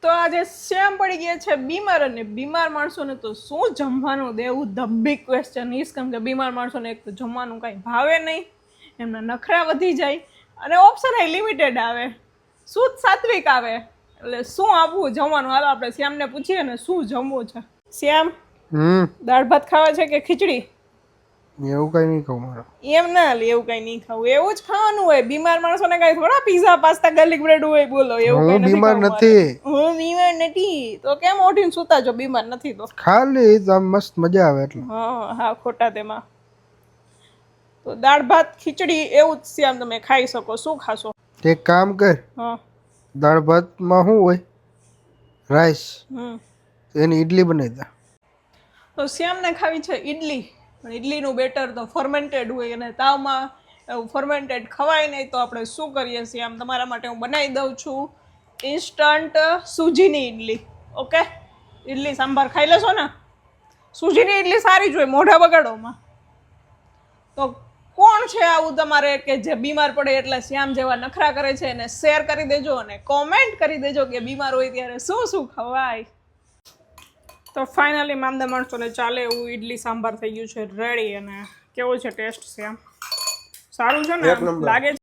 તો આજે શ્યામ પડી ગયા છે બીમાર અને બીમાર માણસોને તો શું જમવાનું દેવું ધ બિગ ક્વેશ્ચન ઇઝ કેમ કે બીમાર માણસોને એક તો જમવાનું કાંઈ ભાવે નહીં, એમના નખરા વધી જાય અને ઓપ્શન એ લિમિટેડ આવે, શુદ્ધ સાત્વિક આવે. એટલે શું આપવું જમવાનું? હાલો આપણે શ્યામને પૂછીએ ને શું જમવું છે. શ્યામ, દાળ ભાત ખાવા છે કે ખીચડી? એવું કઈ નહીં ખાવું મારે. એમ ના લે, એવું કઈ નહીં ખાવું, એવું જ ખાવાનું હોય. બીમાર માણસોને કઈ થોડા પીઝા પાસ્તા ગાર્લિક બ્રેડ હોય? બોલો, એવું કઈ બીમાર નથી. નથી. હું બીમાર નથી તો કેમ ઓઢીને સુતા જો? બીમાર નથી તો ખાલી આમ મસ્ત મજા આવે એટલે. હા ખોટા તેમાં. તો દાળ ભાત ખીચડી એવું જ શ્યામ તમે ખાઈ શકો. શું ખાશો? એક કામ કર, હા દાળ ભાતમાં શું હોય? રાઈસ. એની ઈડલી બનાવી દે. તો શ્યામને ખાવી છે ઈડલી, પણ ઈડલીનું બેટર તો ફર્મેન્ટેડ હોય અને તાવમાં એવું ફર્મેન્ટેડ ખવાય નહીં. તો આપણે શું કરીએ શ્યામ, તમારા માટે હું બનાવી દઉં છું ઇન્સ્ટન્ટ સૂજીની ઈડલી. ઓકે, ઈડલી સાંભાર ખાઈ લેશો ને? સૂજીની ઈડલી સારી જ હોય, મોઢા બગાડોમાં. તો કોણ છે આવું તમારે કે જે બીમાર પડે એટલે શ્યામ જેવા નખરા કરે છે? એને શેર કરી દેજો અને કોમેન્ટ કરી દેજો કે બીમાર હોય ત્યારે શું શું ખવાય. તો ફાઇનલી માંદા માણસોને ચાલે એવું ઈડલી સાંભાર થઈ ગયું છે રેડી. અને કેવું છે ટેસ્ટ શ્યામ? સારું છે ને? લાગે છે